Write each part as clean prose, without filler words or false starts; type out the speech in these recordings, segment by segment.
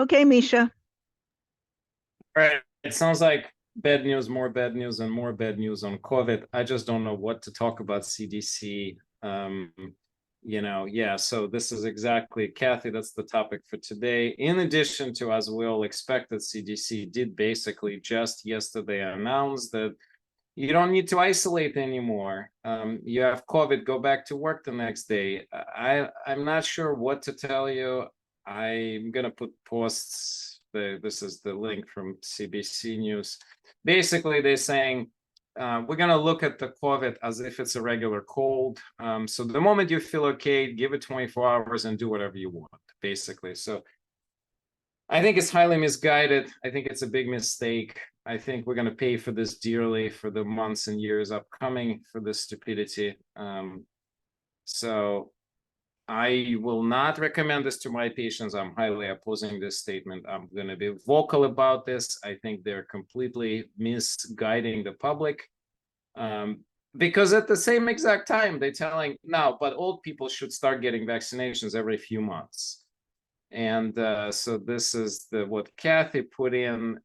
Okay, Misha. All right. It sounds like bad news, more bad news, and more bad news on COVID. I just don't know what to talk about CDC. Yeah, so this is exactly, Kathy, that's the topic for today. In addition to, as we all expected, CDC did basically just yesterday announce that you don't need to isolate anymore. You have COVID, go back to work the next day. I'm not sure what to tell you. I'm gonna put posts. This is the link from CBC News. Basically, they're saying we're gonna look at the COVID as if it's a regular cold. So the moment you feel okay, give it 24 hours and do whatever you want, basically. So I think it's highly misguided. I think it's a big mistake. I think we're going to pay for this dearly for the months and years upcoming for this stupidity. So I will not recommend this to my patients. I'm highly opposing this statement. I'm going to be vocal about this. I think they're completely misguiding the public. Because at the same exact time, they're telling, no, but old people should start getting vaccinations every few months. And so this is what Kathy put in.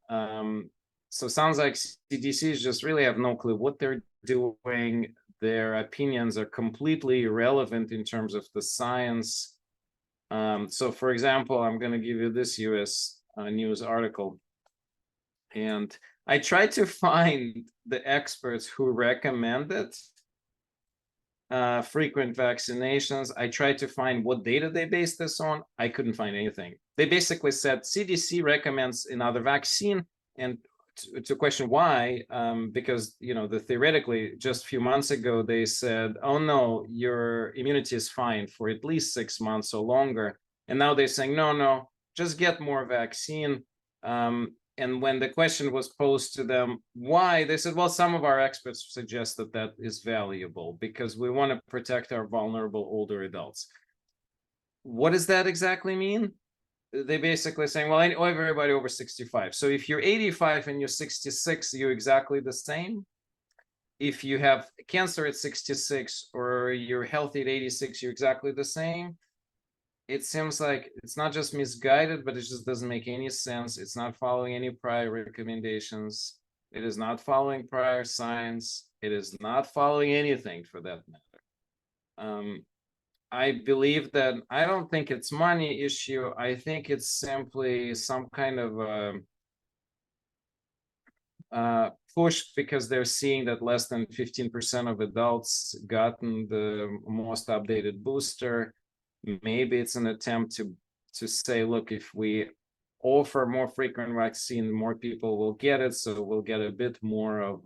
So sounds like CDCs just really have no clue what they're doing. Their opinions are completely irrelevant in terms of the science. So for example, I'm going to give you this US news article. And I tried to find the experts who recommended frequent vaccinations. I tried to find what data they based this on. I couldn't find anything. They basically said CDC recommends another vaccine, and to question why, because theoretically just a few months ago they said, oh no, your immunity is fine for at least 6 months or longer, and now they're saying no, just get more vaccine. And when the question was posed to them, why, they said, well, some of our experts suggest that that is valuable because we want to protect our vulnerable older adults. What does that exactly mean? They basically saying, well, everybody over 65. So if you're 85 and you're 66, you're exactly the same. If you have cancer at 66 or you're healthy at 86, you're exactly the same. It seems like it's not just misguided, but it just doesn't make any sense. It's not following any prior recommendations. It is not following prior science. It is not following anything for that matter. I believe that I don't think it's money issue. I think it's simply some kind of push because they're seeing that less than 15% of adults gotten the most updated booster. Maybe it's an attempt to say, look, if we offer more frequent vaccine, more people will get it, so we'll get a bit more of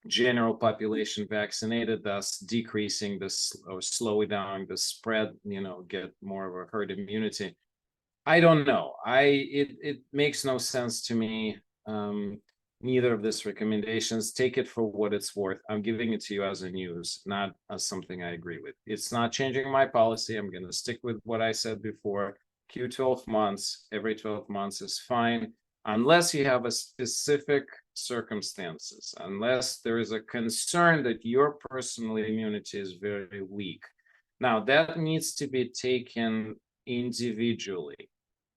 general population vaccinated, thus decreasing this or slowing down the spread, get more of a herd immunity. I don't know. It makes no sense to me. Neither of these recommendations. Take it for what it's worth. I'm giving it to you as a news, not as something I agree with. It's not changing my policy. I'm going to stick with what I said before. Q12 months, every 12 months is fine, unless you have a specific circumstances, unless there is a concern that your personal immunity is very weak. Now, that needs to be taken individually.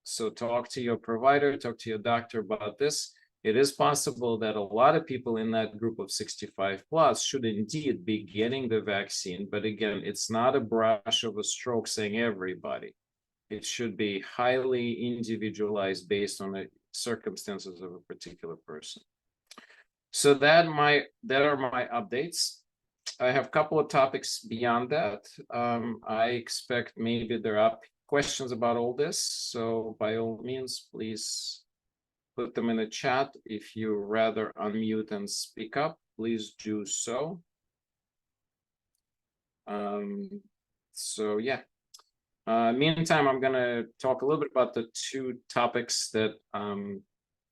So talk to your provider, talk to your doctor about this. It is possible that a lot of people in that group of 65 plus should indeed be getting the vaccine. But again, it's not a brush of a stroke saying everybody. It should be highly individualized based on the circumstances of a particular person. So that are my updates. I have a couple of topics beyond that. I expect maybe there are questions about all this. So by all means, please put them in the chat. If you rather unmute and speak up, please do so. So yeah. Meantime, I'm going to talk a little bit about the two topics that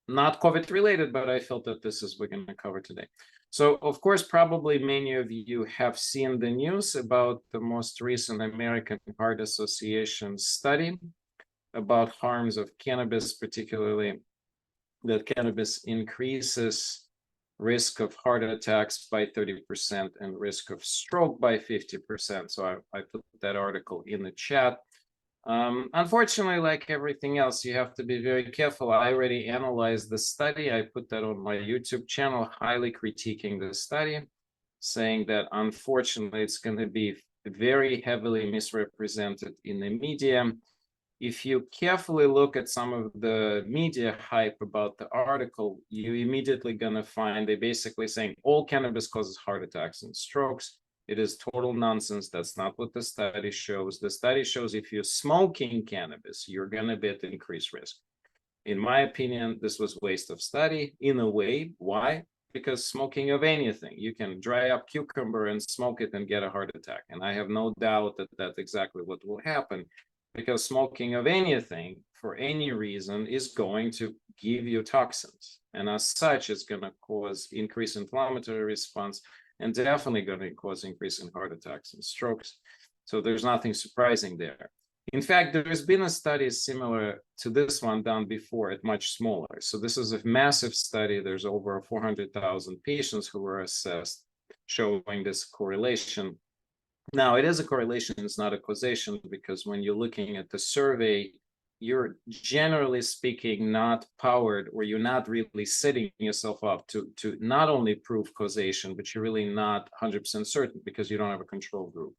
not COVID related, but I felt that this is we're going to cover today. So, of course, probably many of you have seen the news about the most recent American Heart Association study about harms of cannabis, particularly that cannabis increases risk of heart attacks by 30% and risk of stroke by 50%. So I put that article in the chat. Unfortunately, like everything else, you have to be very careful. I already analyzed the study. I put that on my YouTube channel, highly critiquing the study, saying that unfortunately it's going to be very heavily misrepresented in the media. If you carefully look at some of the media hype about the article, you immediately gonna find they basically saying all cannabis causes heart attacks and strokes. It is total nonsense. That's not what the study shows. The study shows if you're smoking cannabis, you're gonna be at increased risk. In my opinion, this was waste of study in a way. Why? Because smoking of anything, you can dry up cucumber and smoke it and get a heart attack. And I have no doubt that that's exactly what will happen, because smoking of anything for any reason is going to give you toxins. And as such, it's going to cause increased inflammatory response and definitely going to cause increase in heart attacks and strokes. So there's nothing surprising there. In fact, there's been a study similar to this one done before at much smaller. So this is a massive study. There's over 400,000 patients who were assessed, showing this correlation. Now, it is a correlation, it's not a causation, because when you're looking at the survey, you're generally speaking not powered, or you're not really setting yourself up to not only prove causation, but you're really not 100% certain because you don't have a control group.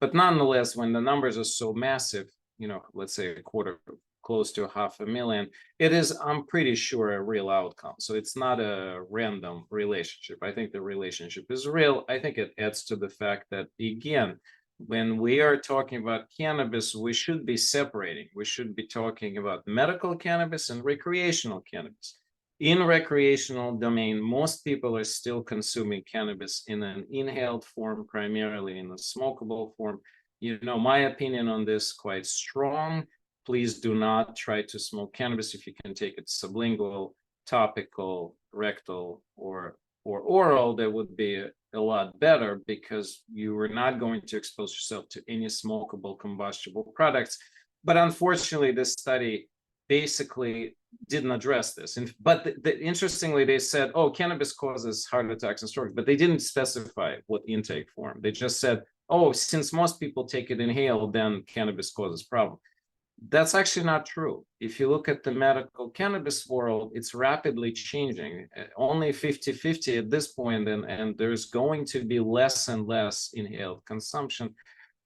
But nonetheless, when the numbers are so massive, you know, let's say a quarter, close to 500,000, it is, I'm pretty sure, a real outcome. So it's not a random relationship. I think the relationship is real. I think it adds to the fact that, again, when we are talking about cannabis, we should be separating. We should be talking about medical cannabis and recreational cannabis. In recreational domain, most people are still consuming cannabis in an inhaled form, primarily in a smokable form. You know, my opinion on this quite strong. Please do not try to smoke cannabis if you can take it sublingual, topical, rectal, or oral. That would be a lot better, because you are not going to expose yourself to any smokable combustible products. But unfortunately, this study basically didn't address this. But interestingly, they said, oh, cannabis causes heart attacks and strokes, but they didn't specify what intake form. They just said, oh, since most people take it inhaled, then cannabis causes problem. That's actually not true. If you look at the medical cannabis world, it's rapidly changing. Only 50-50 at this point, and there's going to be less and less inhaled consumption,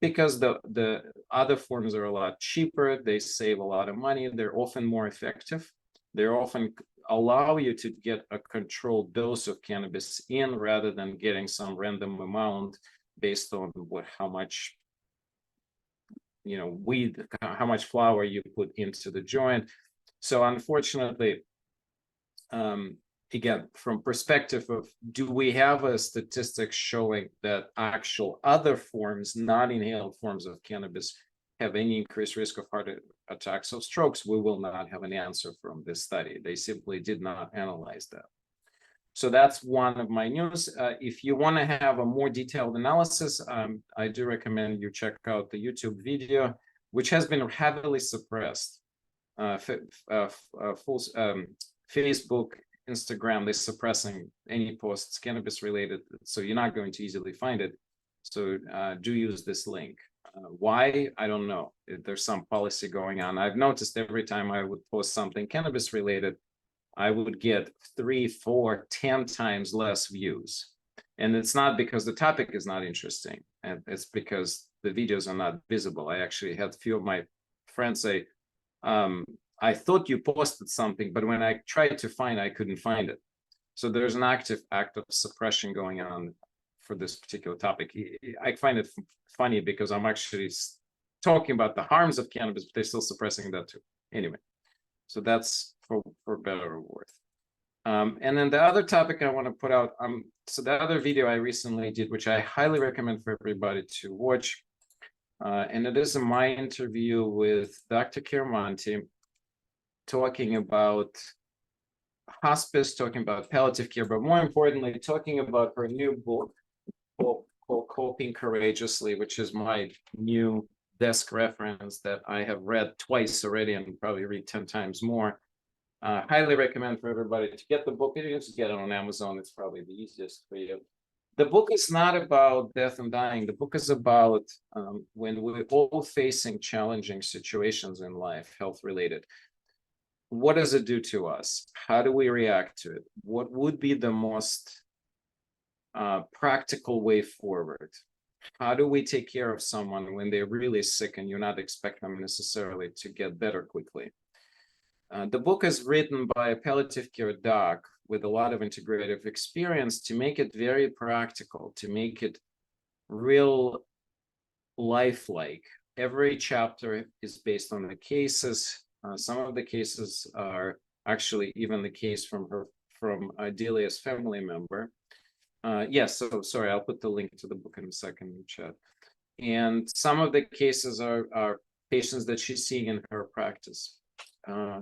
because the other forms are a lot cheaper. They save a lot of money. They're often more effective. They often allow you to get a controlled dose of cannabis in, rather than getting some random amount based on how much, you know, weed, how much flour you put into the joint. So unfortunately, again, from perspective of, do we have a statistic showing that actual other forms, not inhaled forms of cannabis, have any increased risk of heart attacks or strokes? We will not have an answer from this study. They simply did not analyze that. So that's one of my news. If you want to have a more detailed analysis, I do recommend you check out the YouTube video, which has been heavily suppressed. Facebook, Instagram, they're suppressing any posts cannabis related, so you're not going to easily find it. So do use this link. Why? I don't know. There's some policy going on. I've noticed every time I would post something cannabis related, I would get 3, 4, 10 times less views. And it's not because the topic is not interesting, and it's because the videos are not visible. I actually had a few of my friends say, I thought you posted something, but when I tried to find, I couldn't find it. So there's an active act of suppression going on for this particular topic. I find it funny because I'm actually talking about the harms of cannabis, but they're still suppressing that too. Anyway, so that's for better or worse. And then the other topic I want to put out, so the other video I recently did, which I highly recommend for everybody to watch, and it is my interview with Dr. Chiaramonte, talking about hospice, talking about palliative care, but more importantly, talking about her new book called Coping Courageously, which is my new desk reference that I have read twice already and probably read 10 times more. Highly recommend for everybody to get the book. You can just get it on Amazon. It's probably the easiest for you. The book is not about death and dying. The book is about when we're all facing challenging situations in life, health related. What does it do to us? How do we react to it? What would be the most practical way forward? How do we take care of someone when they're really sick and you're not expecting them necessarily to get better quickly? The book is written by a palliative care doc with a lot of integrative experience to make it very practical, to make it real lifelike. Every chapter is based on the cases. Some of the cases are actually even the case from Delia's family member. Yes, so sorry, I'll put the link to the book in a second in the chat. And some of the cases are patients that she's seeing in her practice.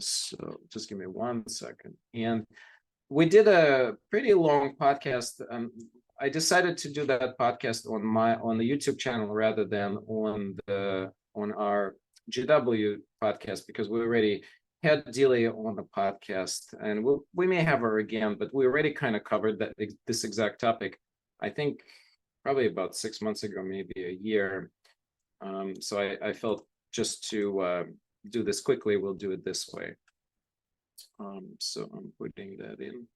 So just give me 1 second. And we did a pretty long podcast. I decided to do that podcast on the YouTube channel rather than on our GW podcast, because we already had Delia on the podcast, and we may have her again, but we already kind of covered this exact topic, I think probably about 6 months ago, maybe a year. So I felt just to do this quickly, we'll do it this way. So I'm putting that in.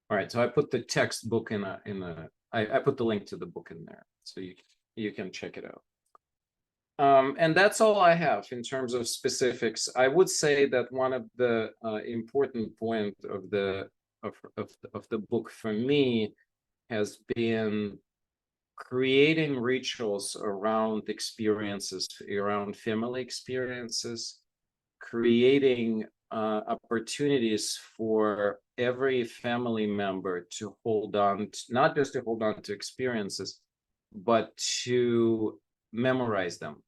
All right, so I put the textbook I put the link to the book in there, so you can check it out. And that's all I have in terms of specifics. I would say that one of the important point of the book for me has been creating rituals around experiences, around family experiences, creating opportunities for every family member to hold on to, not just to hold on to experiences, but to memorize them,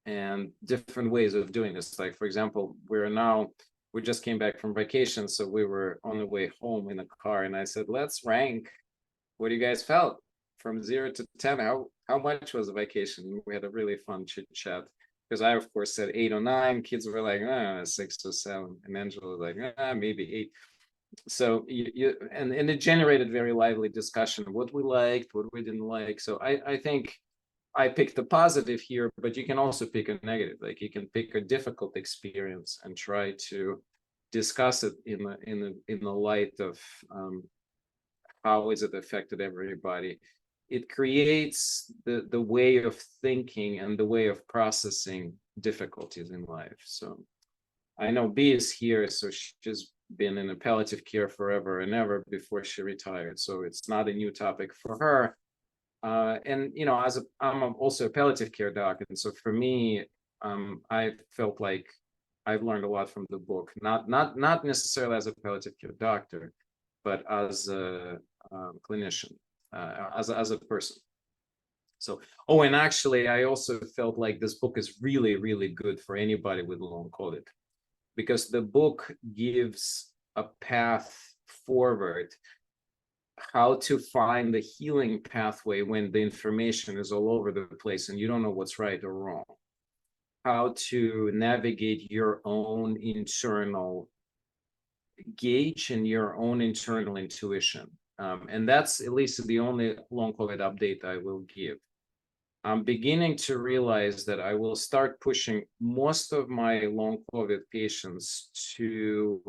and different ways of doing this. Like, for example, we just came back from vacation, so we were on the way home in the car, and I said, let's rank what you guys felt from 0 to 10. How much was the vacation? We had a really fun chit chat, because I of course said 8 or 9. Kids were like 6 or 7, and Angela was like maybe 8. So and it generated very lively discussion, what we liked, what we didn't like. So I think I picked the positive here, but you can also pick a negative. Like, you can pick a difficult experience and try to discuss it in the light of how is it affected everybody. It creates the way of thinking and the way of processing difficulties in life. So I know B is here, so she's been in a palliative care forever and ever before she retired. So it's not a new topic for her. And I'm also a palliative care doc, and so for me, I felt like I've learned a lot from the book. Not necessarily as a palliative care doctor, but as a clinician, as a person. So, and actually, I also felt like this book is really, really good for anybody with long COVID, because the book gives a path forward, how to find the healing pathway when the information is all over the place and you don't know what's right or wrong, how to navigate your own internal gauge and your own internal intuition. And that's at least the only long COVID update I will give. I'm beginning to realize that I will start pushing most of my long COVID patients to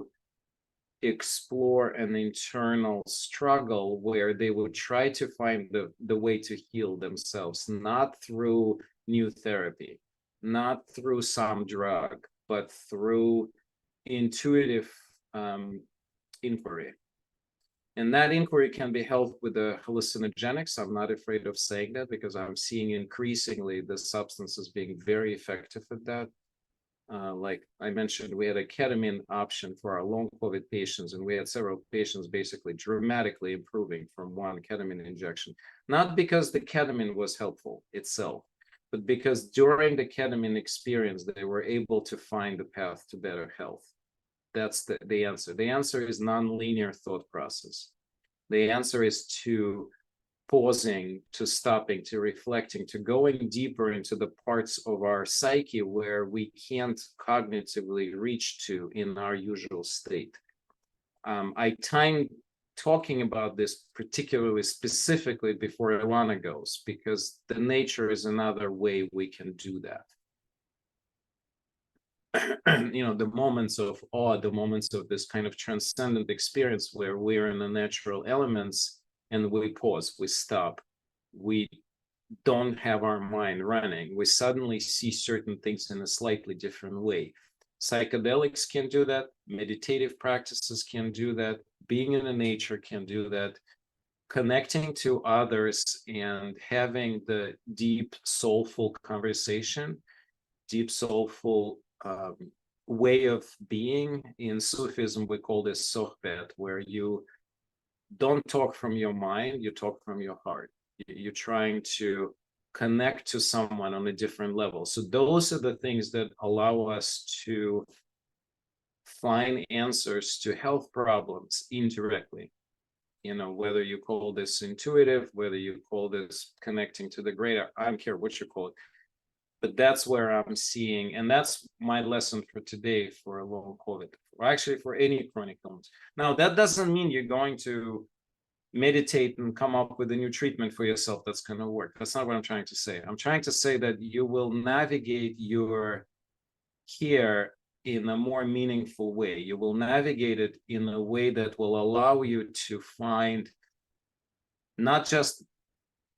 explore an internal struggle where they would try to find the way to heal themselves, not through new therapy, not through some drug, but through intuitive inquiry. And that inquiry can be helped with the hallucinogenics. I'm not afraid of saying that, because I'm seeing increasingly the substances being very effective at that. Like I mentioned, we had a ketamine option for our long COVID patients, and we had several patients basically dramatically improving from one ketamine injection. Not because the ketamine was helpful itself, but because during the ketamine experience, they were able to find the path to better health. That's the answer. The answer is non-linear thought process. The answer is to pausing, to stopping, to reflecting, to going deeper into the parts of our psyche where we can't cognitively reach to in our usual state. I timed talking about this particularly specifically before Ilana goes, because the nature is another way we can do that. The moments of awe, the moments of this kind of transcendent experience where we're in the natural elements and we pause, we stop, we don't have our mind running, we suddenly see certain things in a slightly different way. Psychedelics can do that, meditative practices can do that, being in the nature can do that, connecting to others and having the deep, soulful conversation, deep, soulful way of being. In Sufism, we call this sohbet, where you don't talk from your mind, you talk from your heart. You're trying to connect to someone on a different level. So those are the things that allow us to find answers to health problems indirectly. Whether you call this intuitive, whether you call this connecting to the greater, I don't care what you call it. But that's where I'm seeing, and that's my lesson for today for long COVID, or actually for any chronic illness. Now, that doesn't mean you're going to meditate and come up with a new treatment for yourself that's going to work. That's not what I'm trying to say. I'm trying to say that you will navigate your care in a more meaningful way. You will navigate it in a way that will allow you to find not just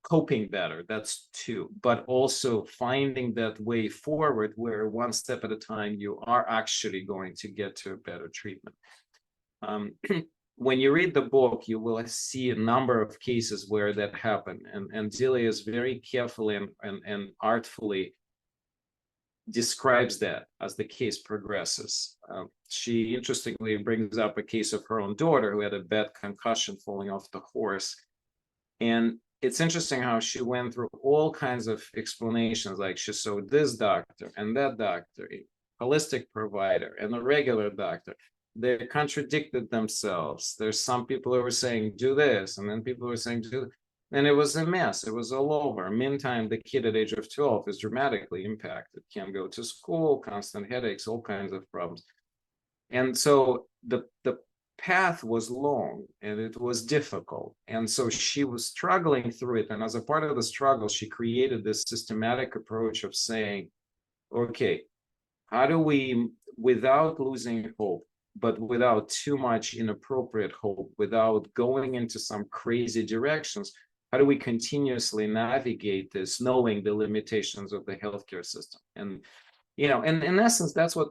coping better, that's two, but also finding that way forward where one step at a time you are actually going to get to a better treatment. When you read the book, you will see a number of cases where that happened, and Delia is very carefully and artfully describes that as the case progresses. She interestingly brings up a case of her own daughter who had a bad concussion falling off the horse. And it's interesting how she went through all kinds of explanations, like she saw this doctor and that doctor, a holistic provider and a regular doctor. They contradicted themselves. There's some people who were saying, do this, and then people who were saying, do this. And it was a mess. It was all over. Meantime, the kid at age of 12 is dramatically impacted, can't go to school, constant headaches, all kinds of problems. And so the path was long and it was difficult. And so she was struggling through it. And as a part of the struggle, she created this systematic approach of saying, okay, how do we, without losing hope, but without too much inappropriate hope, without going into some crazy directions, how do we continuously navigate this, knowing the limitations of the healthcare system? And, and in essence, that's what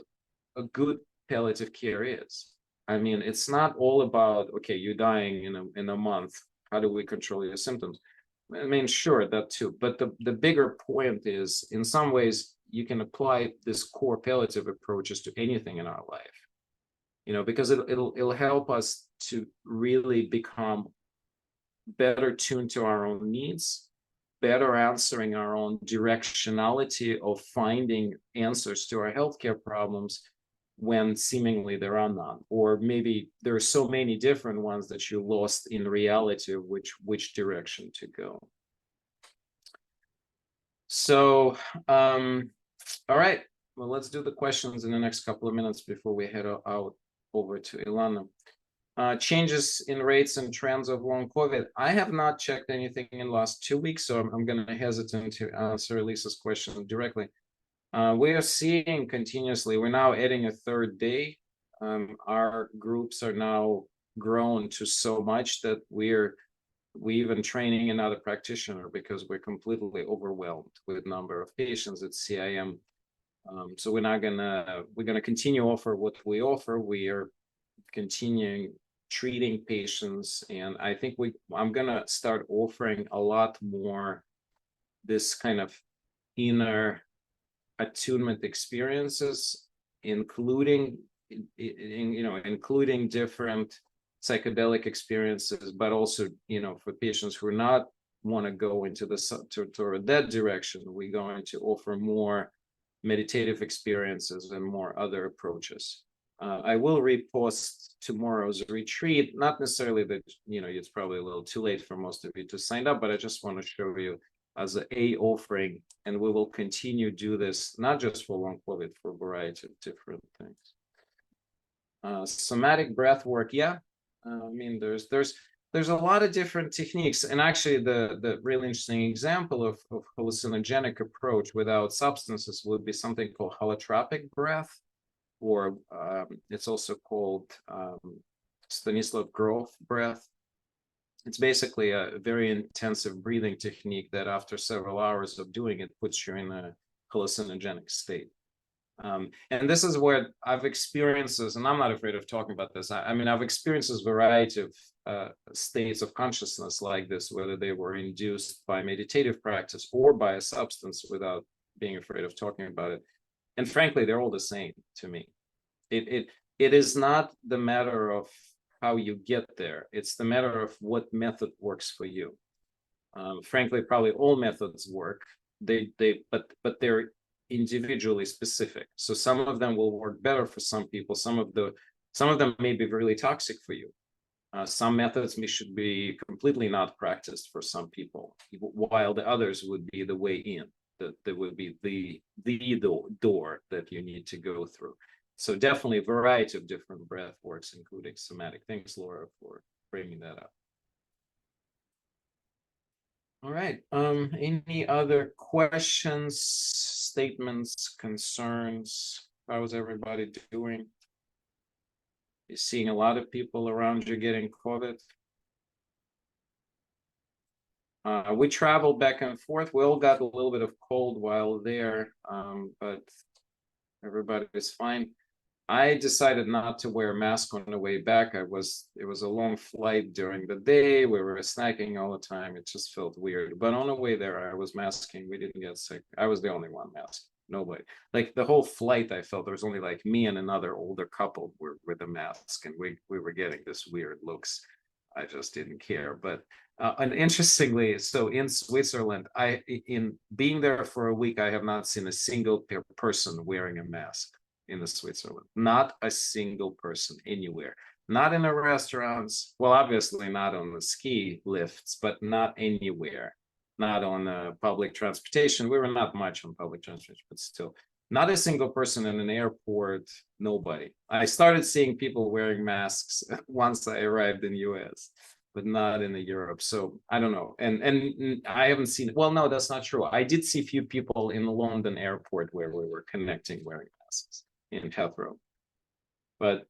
a good palliative care is. I mean, it's not all about, okay, you're dying in a month, how do we control your symptoms? I mean, sure, that too. But the bigger point is, in some ways, you can apply this core palliative approaches to anything in our life, because it'll help us to really become better tuned to our own needs, better answering our own directionality of finding answers to our healthcare problems when seemingly there are none, or maybe there are so many different ones that you lost in reality of which direction to go. So, all right, well, let's do the questions in the next couple of minutes before we head out over to Ilana. Changes in rates and trends of long COVID. I have not checked anything in the last 2 weeks, so I'm going to hesitate to answer Lisa's question directly. We are seeing continuously, we're now adding a third day. Our groups are now grown to so much that we're even training another practitioner because we're completely overwhelmed with number of patients at CIM. So we're gonna continue offer what we offer. We are continuing treating patients, and I think I'm gonna start offering a lot more this kind of inner attunement experiences, including different psychedelic experiences, but also for patients who are not want to go into toward that direction, we're going to offer more meditative experiences and more other approaches. I will repost tomorrow's retreat. Not necessarily that, it's probably a little too late for most of you to sign up, but I just want to show you as a offering, and we will continue do this, not just for long COVID, for a variety of different things. Somatic breath work, yeah. I mean, there's a lot of different techniques, and actually the really interesting example of hallucinogenic approach without substances would be something called holotropic breath, or it's also called Stanislav Grof breath. It's basically a very intensive breathing technique that after several hours of doing it puts you in a hallucinogenic state. And this is where I've experienced this, and I'm not afraid of talking about this. I mean, I've experienced this variety of states of consciousness like this, whether they were induced by meditative practice or by a substance, without being afraid of talking about it. And frankly, they're all the same to me. It is not the matter of how you get there. It's the matter of what method works for you. Frankly, probably all methods work. But they're individually specific. So some of them will work better for some people. Some of them may be really toxic for you. Some methods should be completely not practiced for some people, while the others would be the way in. That would be the door that you need to go through. So definitely a variety of different breath works, including somatic. Thanks, Laura, for bringing that up. All right. Any other questions, statements, concerns? How is everybody doing? You're seeing a lot of people around you getting COVID. We traveled back and forth. We all got a little bit of cold while there, but everybody was fine. I decided not to wear a mask on the way back. It was a long flight during the day. We were snacking all the time. It just felt weird. But on the way there, I was masking. We didn't get sick. I was the only one masked. Nobody. Like the whole flight, I felt there was only like me and another older couple were with a mask, and we were getting this weird looks. I just didn't care. But and interestingly, so in Switzerland, in being there for a week, I have not seen a single person wearing a mask in Switzerland. Not a single person anywhere. Not in the restaurants. Well, obviously not on the ski lifts, but not anywhere. Not on public transportation. We were not much on public transportation, but still. Not a single person in an airport, nobody. I started seeing people wearing masks once I arrived in the US, but not in Europe. So I don't know. And I haven't seen, well, no, that's not true. I did see a few people in the London airport where we were connecting wearing masks in Heathrow. But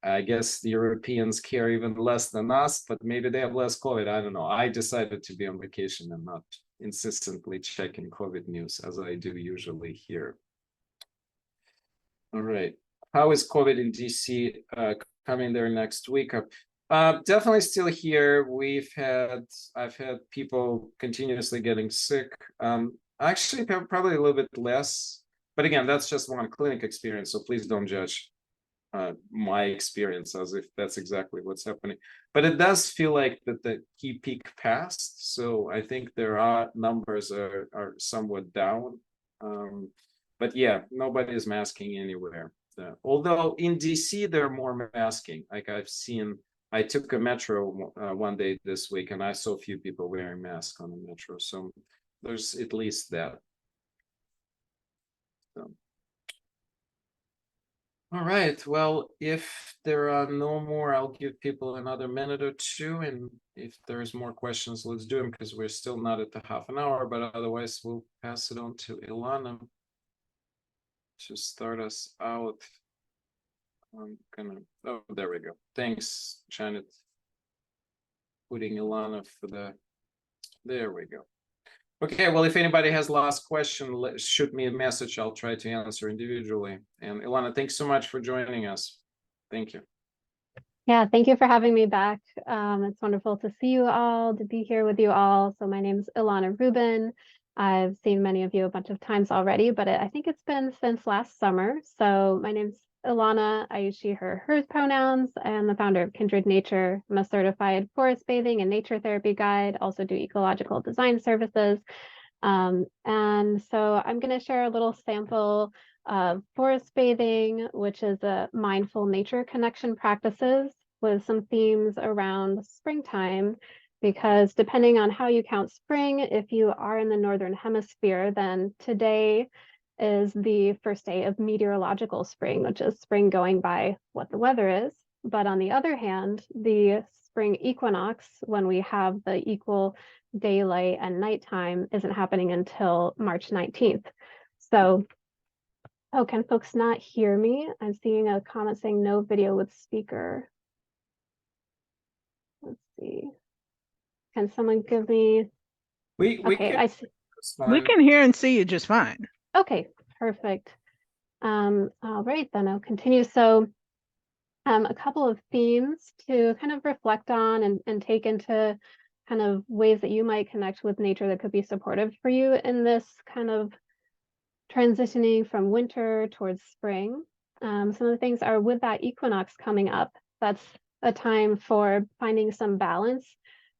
I guess the Europeans care even less than us, but maybe they have less COVID. I don't know. I decided to be on vacation and not insistently checking COVID news as I do usually here. All right. How is COVID in DC coming there next week? Definitely still here. I've had people continuously getting sick. Actually, probably a little bit less. But again, that's just one clinic experience, so please don't judge my experience as if that's exactly what's happening. But it does feel like that the key peak passed, so I think there are numbers are somewhat down. But yeah, nobody is masking anywhere. Although in DC, they're more masking. Like I took a metro one day this week, and I saw a few people wearing masks on the metro. So there's at least that. So. All right. Well, if there are no more, I'll give people another minute or two. And if there's more questions, let's do them, because we're still not at the half an hour. But otherwise, we'll pass it on to Ilana to start us out. Oh, there we go. Thanks, Janet. Putting Ilana for there we go. Okay, well, if anybody has last question, shoot me a message. I'll try to answer individually. And Ilana, thanks so much for joining us. Thank you. Yeah, thank you for having me back. It's wonderful to see you all, to be here with you all. So my name is Ilana Rubin. I've seen many of you a bunch of times already, but I think it's been since last summer. So my name's Ilana. I use she, her, hers pronouns. I am the founder of Kindred Nature. I'm a certified forest bathing and nature therapy guide, also do ecological design services. And so I'm going to share a little sample forest bathing, which is a mindful nature connection practices with some themes around springtime, because depending on how you count spring, if you are in the Northern Hemisphere, then today is the first day of meteorological spring, which is spring going by what the weather is. But on the other hand, the spring equinox, when we have the equal daylight and nighttime, isn't happening until March 19th. So, oh, can folks not hear me? I'm seeing a comment saying no video with speaker. Let's see. Can someone give me? We Okay, can. I see. We can hear and see you just fine. Okay, perfect. All right, then I'll continue. So a couple of themes to kind of reflect on and take into kind of ways that you might connect with nature that could be supportive for you in this kind of transitioning from winter towards spring. Some of the things are with that equinox coming up, that's a time for finding some balance,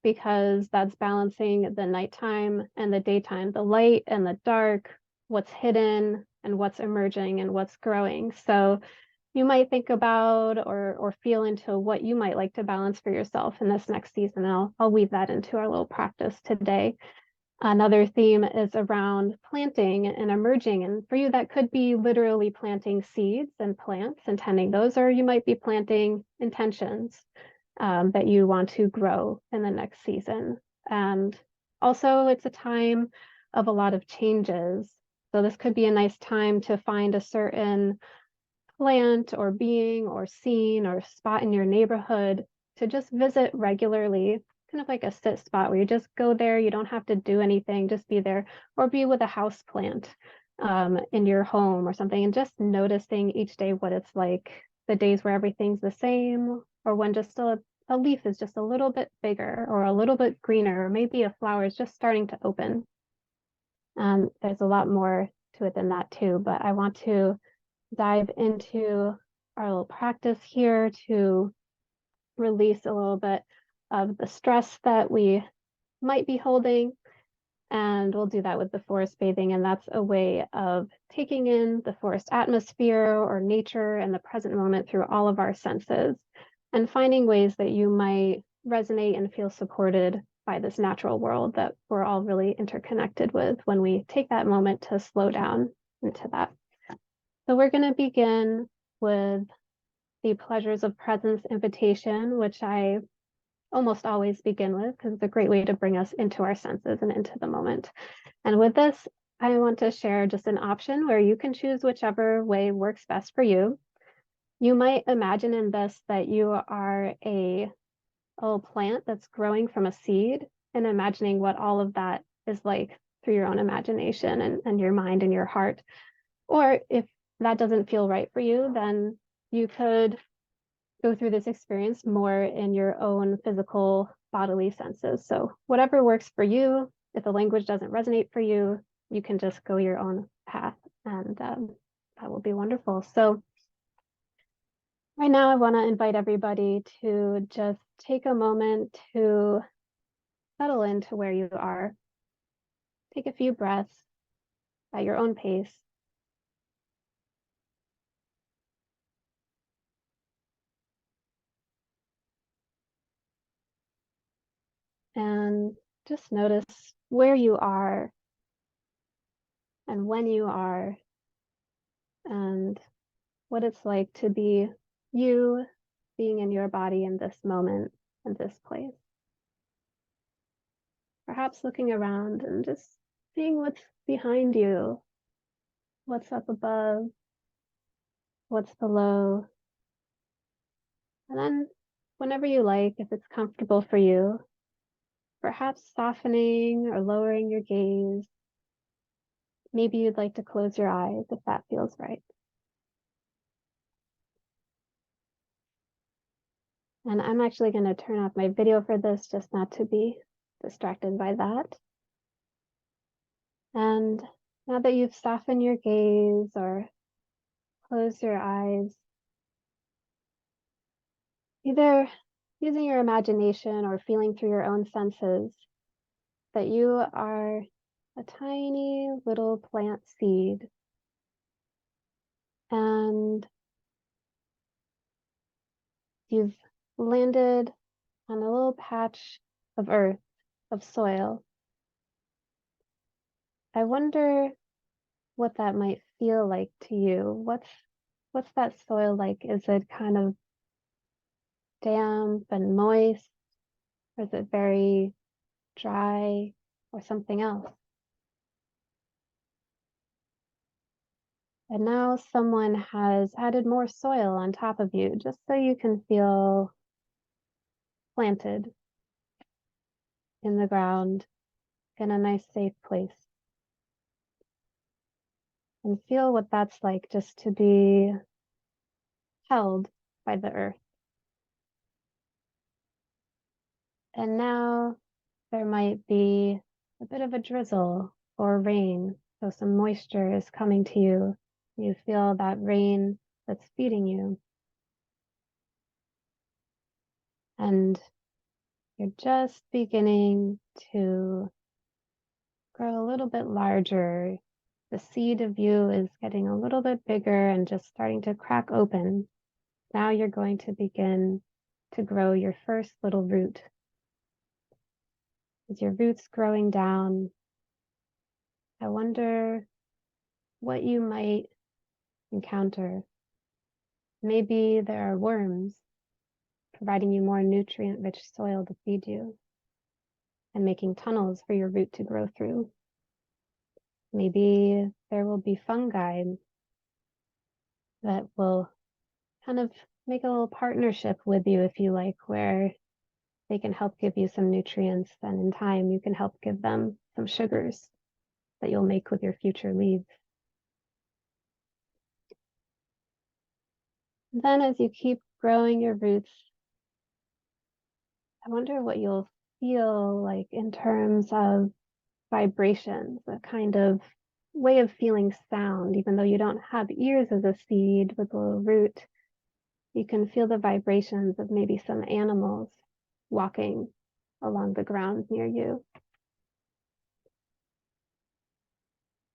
because that's balancing the nighttime and the daytime, the light and the dark, what's hidden and what's emerging and what's growing. So you might think about or feel into what you might like to balance for yourself in this next season. I'll weave that into our little practice today. Another theme is around planting and emerging. And for you, that could be literally planting seeds and plants and tending those, or you might be planting intentions that you want to grow in the next season. And also, it's a time of a lot of changes. So this could be a nice time to find a certain plant or being or scene or spot in your neighborhood to just visit regularly, kind of like a sit spot where you just go there, you don't have to do anything, just be there, or be with a house plant in your home or something, and just noticing each day what it's like, the days where everything's the same, or when just a leaf is just a little bit bigger or a little bit greener, or maybe a flower is just starting to open. There's a lot more to it than that too, but I want to dive into our little practice here to release a little bit of the stress that we might be holding. And we'll do that with the forest bathing. And that's a way of taking in the forest atmosphere or nature and the present moment through all of our senses, and finding ways that you might resonate and feel supported by this natural world that we're all really interconnected with when we take that moment to slow down into that. So we're going to begin with the pleasures of presence invitation, which I almost always begin with because it's a great way to bring us into our senses and into the moment. And with this, I want to share just an option where you can choose whichever way works best for you. You might imagine in this that you are a little plant that's growing from a seed, and imagining what all of that is like through your own imagination and your mind and your heart. Or if that doesn't feel right for you, then you could go through this experience more in your own physical bodily senses. So whatever works for you, if the language doesn't resonate for you, you can just go your own path, and that will be wonderful. So right now, I want to invite everybody to just take a moment to settle into where you are. Take a few breaths at your own pace. And just notice where you are and when you are, and what it's like to be you, being in your body in this moment and this place. Perhaps looking around and just seeing what's behind you, what's up above, what's below. And then whenever you like, if it's comfortable for you, perhaps softening or lowering your gaze. Maybe you'd like to close your eyes if that feels right. And I'm actually going to turn off my video for this, just not to be distracted by that. And now that you've softened your gaze or closed your eyes, either using your imagination or feeling through your own senses, that you are a tiny little plant seed And you've landed on a little patch of earth, of soil. I wonder what that might feel like to you. What's that soil like? Is it kind of damp and moist? Or is it very dry or something else? And now someone has added more soil on top of you just so you can feel planted in the ground in a nice safe place. And feel what that's like just to be held by the earth. And now there might be a bit of a drizzle or rain, so some moisture is coming to you. You feel that rain that's feeding you. And you're just beginning to grow a little bit larger. The seed of you is getting a little bit bigger and just starting to crack open. Now you're going to begin to grow your first little root. As your root's growing down, I wonder what you might encounter. Maybe there are worms providing you more nutrient-rich soil to feed you and making tunnels for your root to grow through. Maybe there will be fungi that will kind of make a little partnership with you, if you like, where they can help give you some nutrients, and in time you can help give them some sugars that you'll make with your future leaves. Then as you keep growing your roots, I wonder what you'll feel like in terms of vibrations, a kind of way of feeling sound. Even though you don't have ears as a seed with a little root, you can feel the vibrations of maybe some animals walking along the ground near you.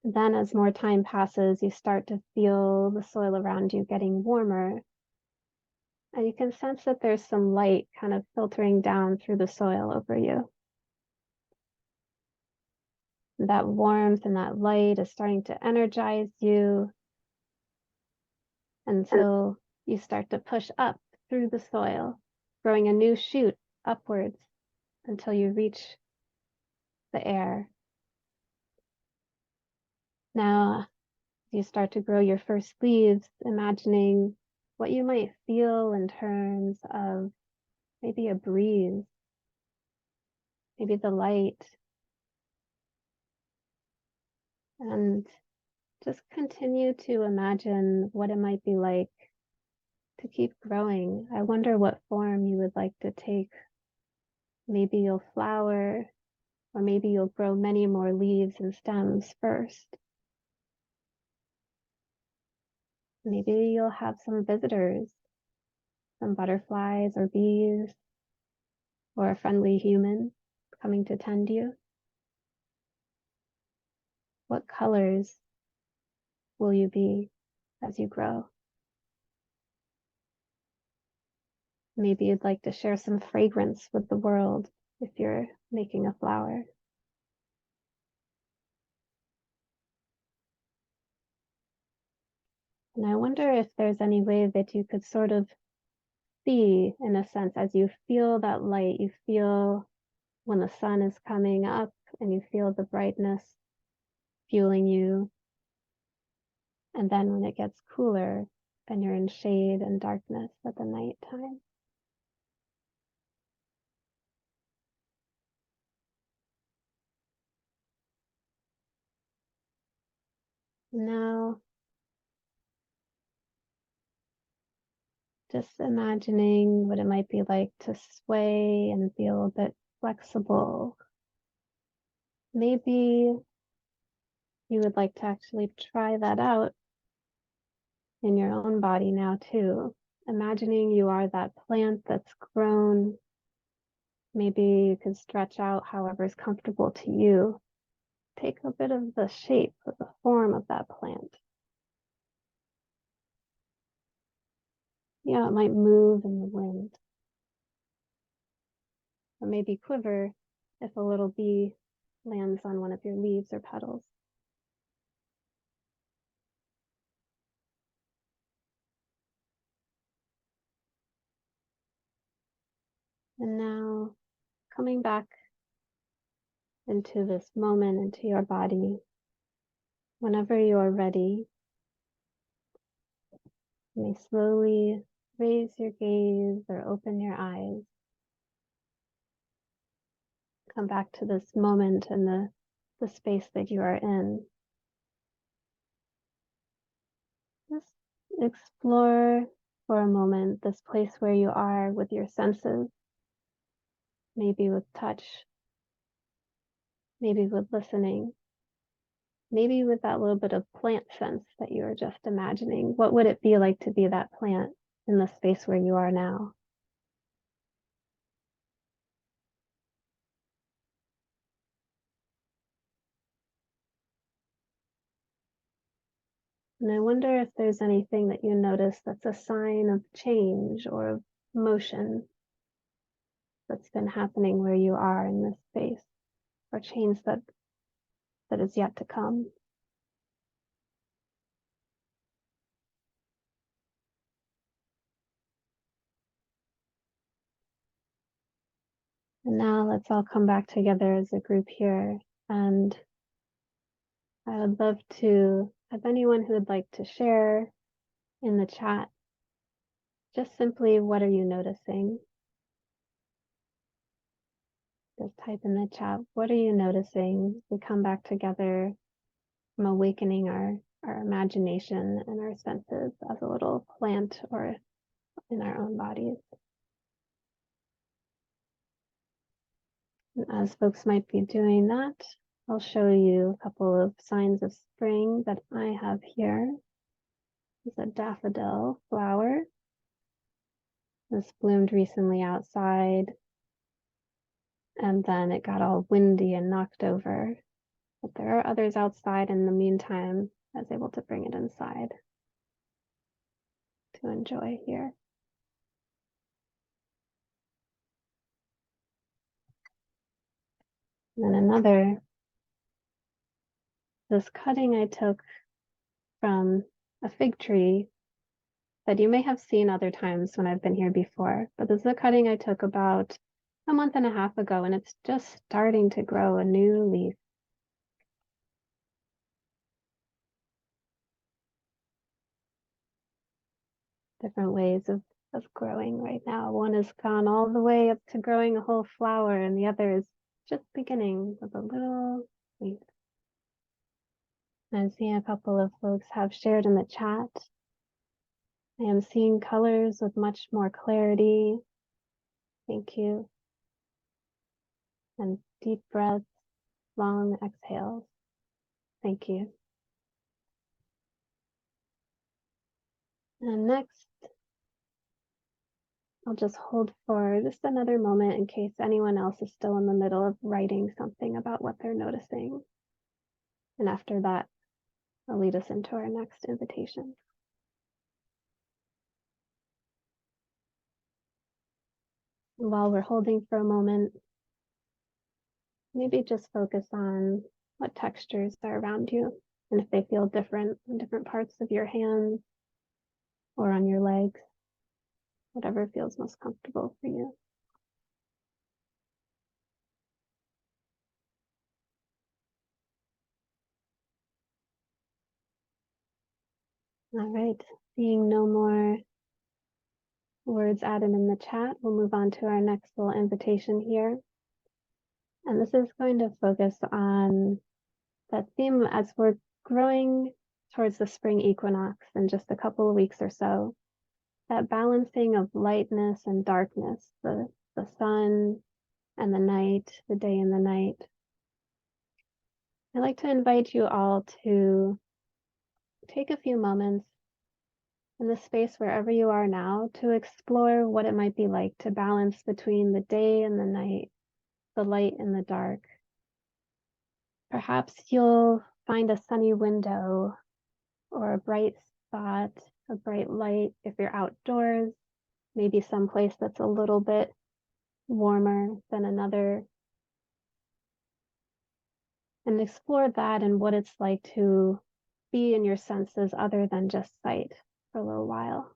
Then as more time passes, you start to feel the soil around you getting warmer. And you can sense that there's some light kind of filtering down through the soil over you. That warmth and that light is starting to energize you until you start to push up through the soil, growing a new shoot upwards until you reach the air. Now, you start to grow your first leaves, imagining what you might feel in terms of maybe a breeze, maybe the light, and just continue to imagine what it might be like to keep growing. I wonder what form you would like to take. Maybe you'll flower, or maybe you'll grow many more leaves and stems first. Maybe you'll have some visitors, some butterflies or bees, or a friendly human coming to tend you. What colors will you be as you grow? Maybe you'd like to share some fragrance with the world if you're making a flower. And I wonder if there's any way that you could sort of see, in a sense, as you feel that light, you feel when the sun is coming up and you feel the brightness fueling you. And then when it gets cooler and you're in shade and darkness at the nighttime. Now, just imagining what it might be like to sway and feel a bit flexible. Maybe you would like to actually try that out in your own body now too. Imagining you are that plant that's grown. Maybe you can stretch out however is comfortable to you. Take a bit of the shape or the form of that plant. Yeah, it might move in the wind. Or maybe quiver if a little bee lands on one of your leaves or petals. And now coming back into this moment, into your body, whenever you are ready, you may slowly raise your gaze or open your eyes. Come back to this moment and the space that you are in. Just explore for a moment this place where you are with your senses, maybe with touch, maybe with listening, maybe with that little bit of plant sense that you were just imagining. What would it be like to be that plant in the space where you are now? And I wonder if there's anything that you notice that's a sign of change or of motion that's been happening where you are in this space, or change that is yet to come. And now let's all come back together as a group here. And I would love to have anyone who would like to share in the chat, just simply, what are you noticing? Just type in the chat, what are you noticing? We come back together from awakening our imagination and our senses as a little plant or in our own bodies. And as folks might be doing that, I'll show you a couple of signs of spring that I have here. It's a daffodil flower. This bloomed recently outside, and then it got all windy and knocked over. But there are others outside in the meantime. I was able to bring it inside to enjoy here. And then another, this cutting I took from a fig tree that you may have seen other times when I've been here before, but this is a cutting I took about a month and a half ago, and it's just starting to grow a new leaf. Different ways of growing right now. One has gone all the way up to growing a whole flower, and the other is just beginning with a little leaf. I'm seeing a couple of folks have shared in the chat. I am seeing colors with much more clarity. Thank you. And deep breaths, long exhales. Thank you. And next, I'll just hold for just another moment in case anyone else is still in the middle of writing something about what they're noticing. And after that, I'll lead us into our next invitation. And while we're holding for a moment, maybe just focus on what textures are around you, and if they feel different in different parts of your hands or on your legs, whatever feels most comfortable for you. All right, seeing no more words added in the chat, we'll move on to our next little invitation here. And this is going to focus on that theme as we're growing towards the spring equinox in just a couple of weeks or so. That balancing of lightness and darkness, the sun and the night, the day and the night. I'd like to invite you all to take a few moments in the space wherever you are now to explore what it might be like to balance between the day and the night, the light and the dark. Perhaps you'll find a sunny window or a bright spot a bright light. If you're outdoors, maybe someplace that's a little bit warmer than another. And explore that and what it's like to be in your senses other than just sight for a little while.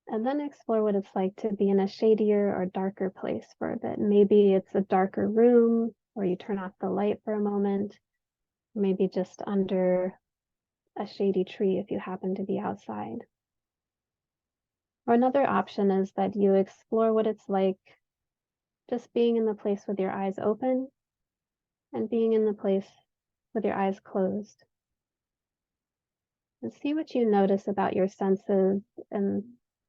And then explore what it's like to be in a shadier or darker place for a bit. Maybe it's a darker room, or you turn off the light for a moment, maybe just under a shady tree if you happen to be outside. Or another option is that you explore what it's like just being in the place with your eyes open and being in the place with your eyes closed. And see what you notice about your senses and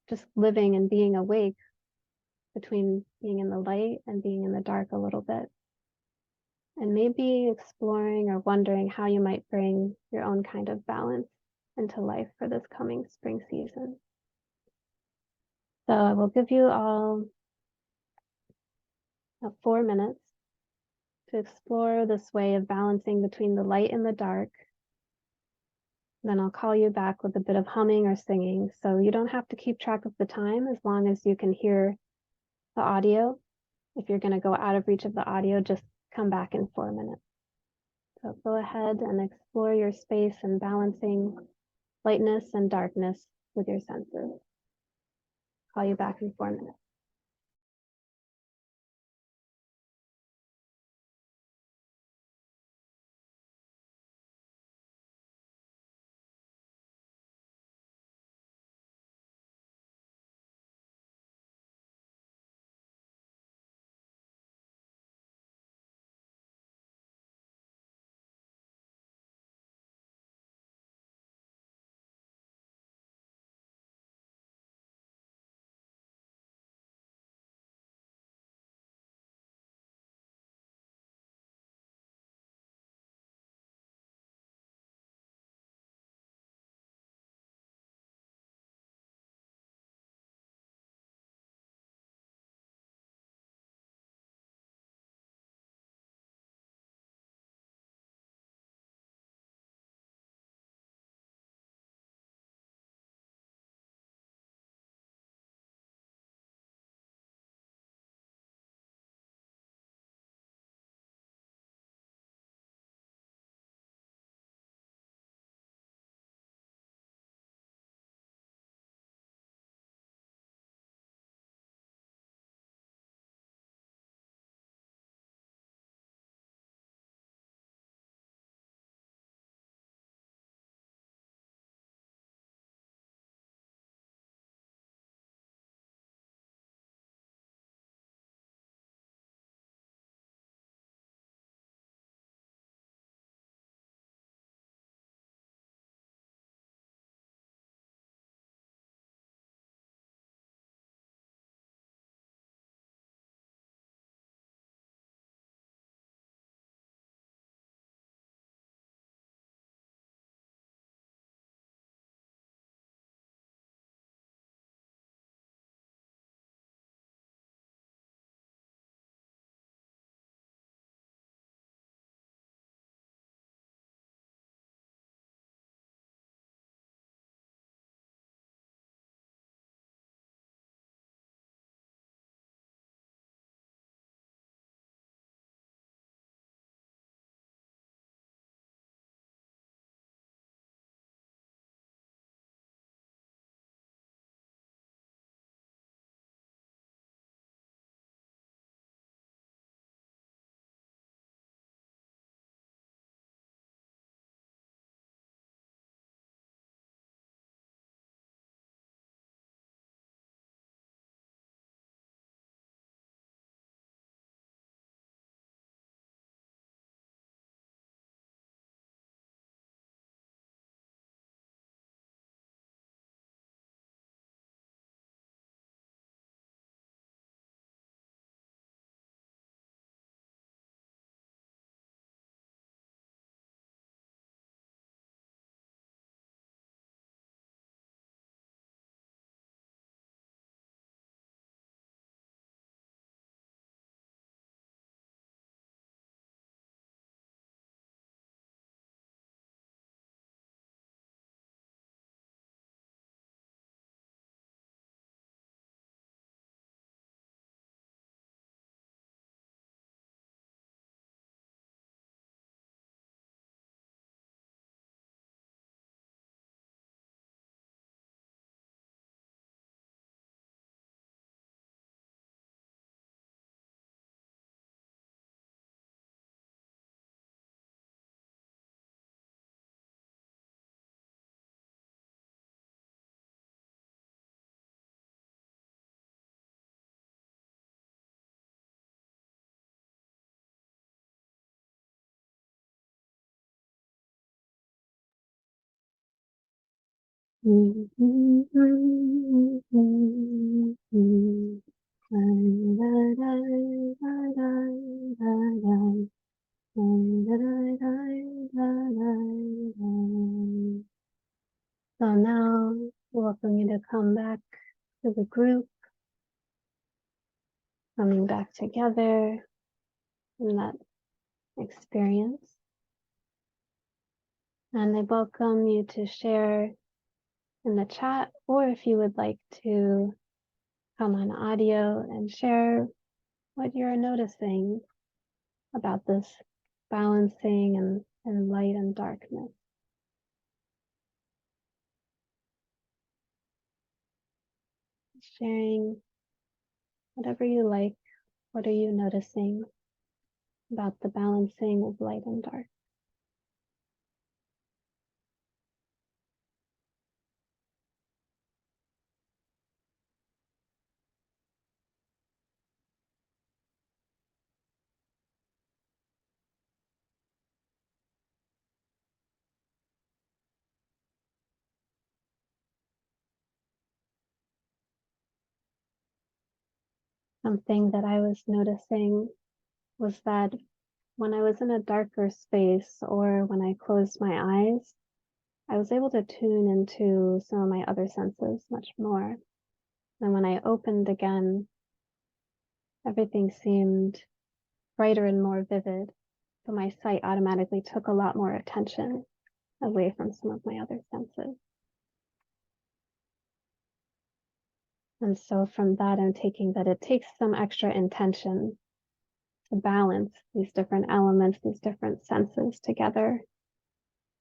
just living and being awake between being in the light and being in the dark a little bit. And maybe exploring or wondering how you might bring your own kind of balance into life for this coming spring season. So I will give you all 4 minutes to explore this way of balancing between the light and the dark. Then I'll call you back with a bit of humming or singing. So you don't have to keep track of the time as long as you can hear the audio. If you're going to go out of reach of the audio, just come back in 4 minutes. So go ahead and explore your space and balancing lightness and darkness with your senses. Call you back in 4 minutes. So now, welcome you to come back to the group, coming back together in that experience. And I welcome you to share in the chat, or if you would like to come on audio and share what you're noticing about this balancing and light and darkness. Sharing whatever you like. What are you noticing about the balancing of light and dark? Something that I was noticing was that when I was in a darker space or when I closed my eyes, I was able to tune into some of my other senses much more. And when I opened again, everything seemed brighter and more vivid. So my sight automatically took a lot more attention away from some of my other senses. And so from that, I'm taking that it takes some extra intention to balance these different elements, these different senses together.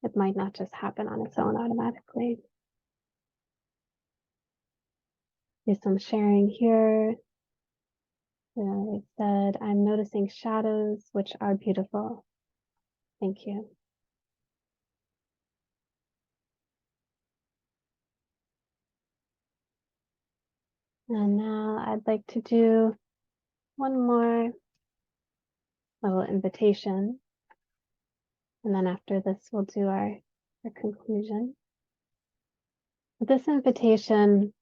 It might not just happen on its own automatically. Do some sharing here. It said, I'm noticing shadows, which are beautiful. Thank you. And now I'd like to do one more little invitation. And then after this, we'll do our conclusion. This invitation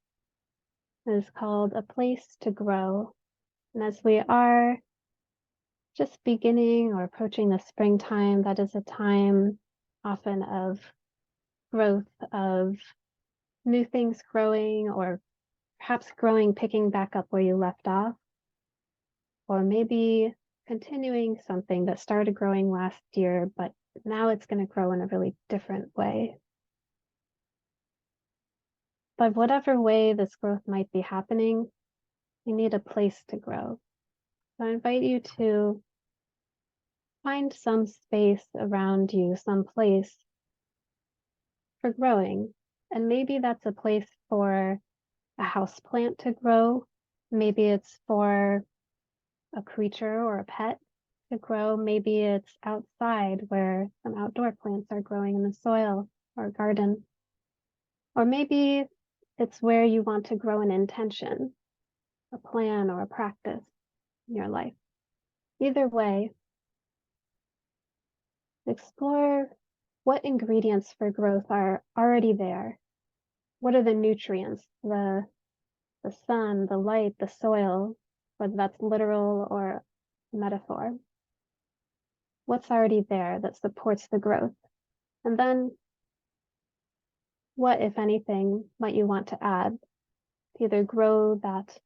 is called A Place to Grow. And as we are just beginning or approaching the springtime, that is a time often of growth, of new things growing, or perhaps growing, picking back up where you left off, or maybe continuing something that started growing last year, but now it's going to grow in a really different way. But whatever way this growth might be happening, you need a place to grow. So I invite you to find some space around you, some place for growing. And maybe that's a place for a house plant to grow. Maybe it's for a creature or a pet to grow. Maybe it's outside where some outdoor plants are growing in the soil or garden. Or maybe it's where you want to grow an intention, a plan or a practice in your life. Either way, explore what ingredients for growth are already there. What are the nutrients, the sun, the light, the soil, whether that's literal or metaphor? What's already there that supports the growth? And then what, if anything, might you want to add to either grow that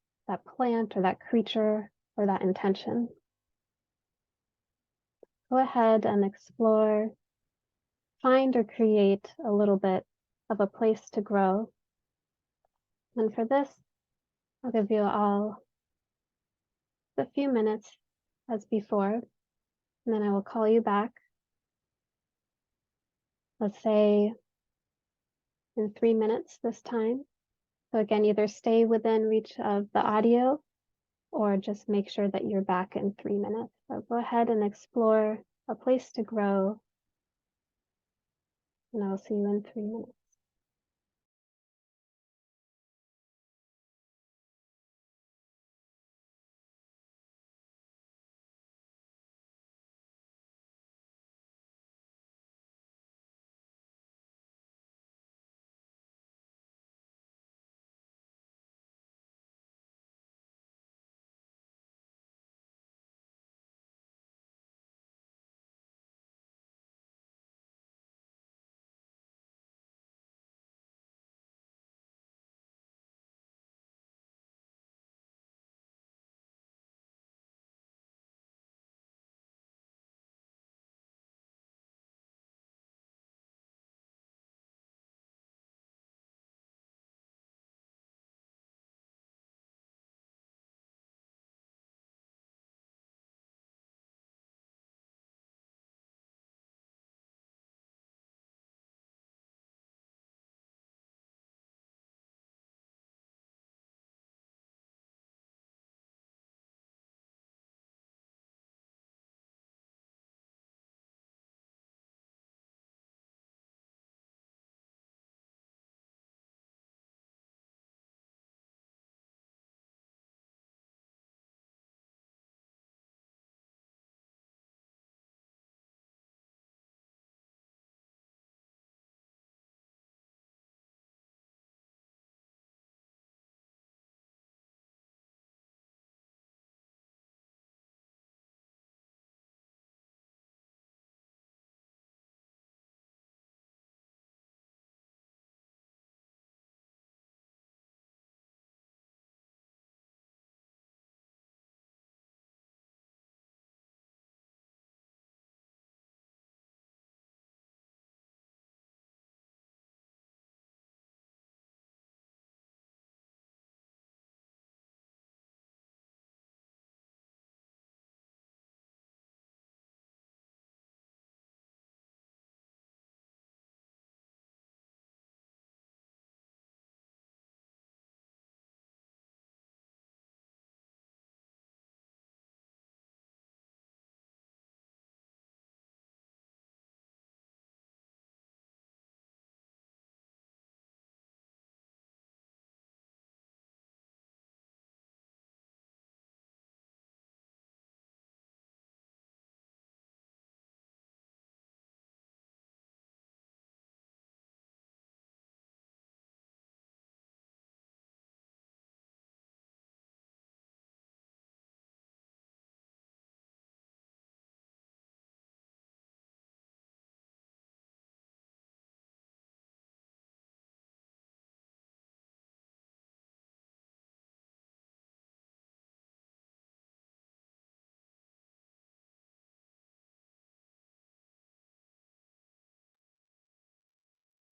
plant or that creature or that intention? Go ahead and explore, find or create a little bit of a place to grow. And for this, I'll give you all a few minutes as before, and then I will call you back. Let's say in 3 minutes this time. So again, either stay within reach of the audio or just make sure that you're back in 3 minutes. So go ahead and explore a place to grow, and I'll see you in 3 minutes.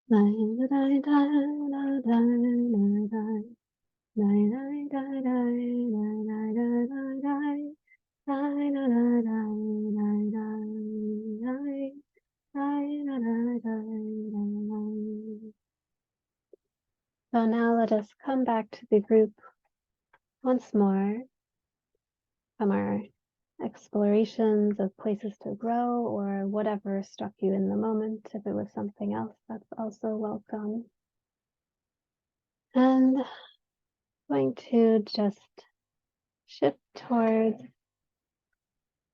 So now let us come back to the group once more from our explorations of places to grow or whatever struck you in the moment. If it was something else, that's also welcome. And going to just shift towards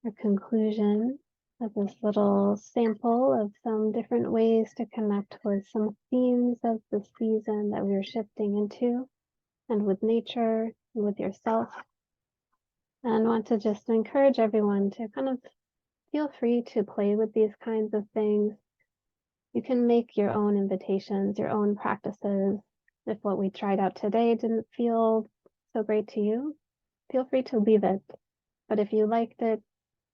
a conclusion of this little sample of some different ways to connect with some themes of the season that we're shifting into, and with nature and with yourself. And want to just encourage everyone to kind of feel free to play with these kinds of things. You can make your own invitations, your own practices. If what we tried out today didn't feel so great to you, feel free to leave it. But if you liked it,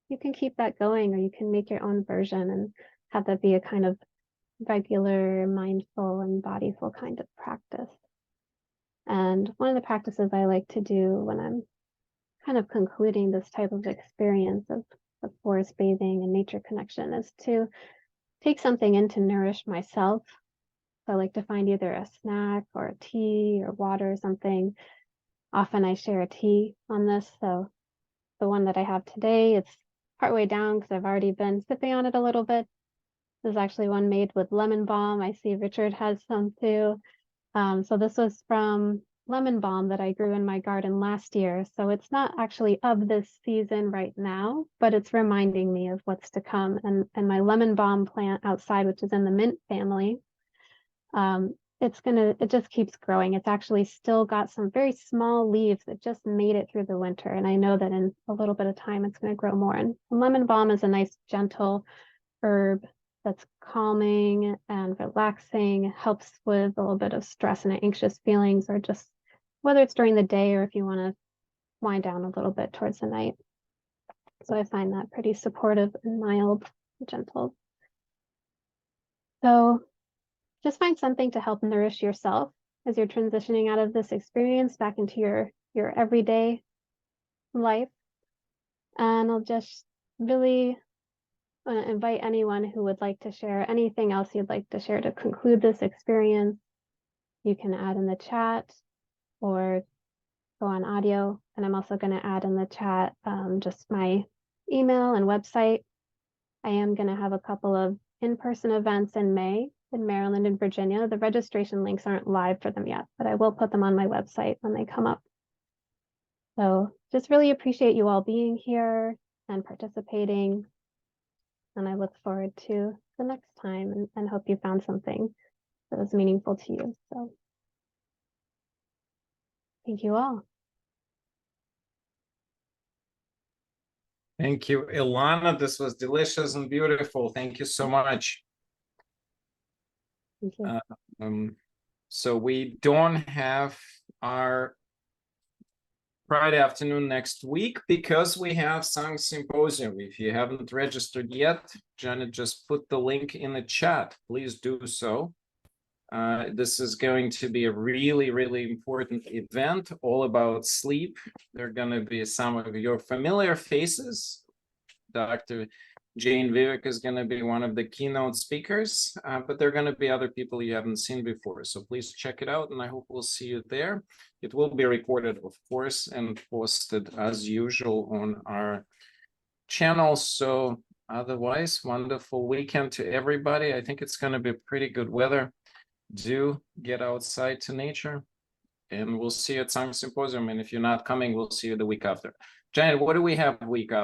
you can keep that going, or you can make your own version and have that be a kind of regular, mindful, and bodyful kind of practice. And one of the practices I like to do when I'm kind of concluding this type of experience of forest bathing and nature connection is to take something in to nourish myself. So I like to find either a snack or a tea or water or something. Often I share a tea on this. So the one that I have today, it's partway down because I've already been sipping on it a little bit. There's actually one made with lemon balm. I see Richard has some too. So this was from lemon balm that I grew in my garden last year. So it's not actually of this season right now, but it's reminding me of what's to come. And my lemon balm plant outside, which is in the mint family, it just keeps growing. It's actually still got some very small leaves that just made it through the winter. And I know that in a little bit of time, it's going to grow more. And lemon balm is a nice, gentle herb that's calming and relaxing, helps with a little bit of stress and anxious feelings, or just whether it's during the day or if you want to wind down a little bit towards the night. So I find that pretty supportive and mild, gentle. So just find something to help nourish yourself as you're transitioning out of this experience back into your everyday life. And I'll just really invite anyone who would like to share anything else you'd like to share to conclude this experience. You can add in the chat or go on audio. And I'm also going to add in the chat just my email and website. I am going to have a couple of in-person events in May in Maryland and Virginia. The registration links aren't live for them yet, but I will put them on my website when they come up. So just really appreciate you all being here and participating. And I look forward to the next time and hope you found something that was meaningful to you. So thank you all. Thank you, Ilana. This was delicious and beautiful. Thank you so much. Thank you. So we don't have our Friday afternoon next week because we have some symposium. If you haven't registered yet, Janet just put the link in the chat. Please do so. This is going to be a really, really important event all about sleep. There are going to be some of your familiar faces. Dr. Jane Vivek is going to be one of the keynote speakers, but there are going to be other people you haven't seen before. So please check it out, and I hope we'll see you there. It will be recorded, of course, and posted as usual on our channel. So otherwise, wonderful weekend to everybody. I think it's going to be pretty good weather. Do get outside to nature, and we'll see you at some symposium. And if you're not coming, we'll see you the week after. Janet, what do we have week after?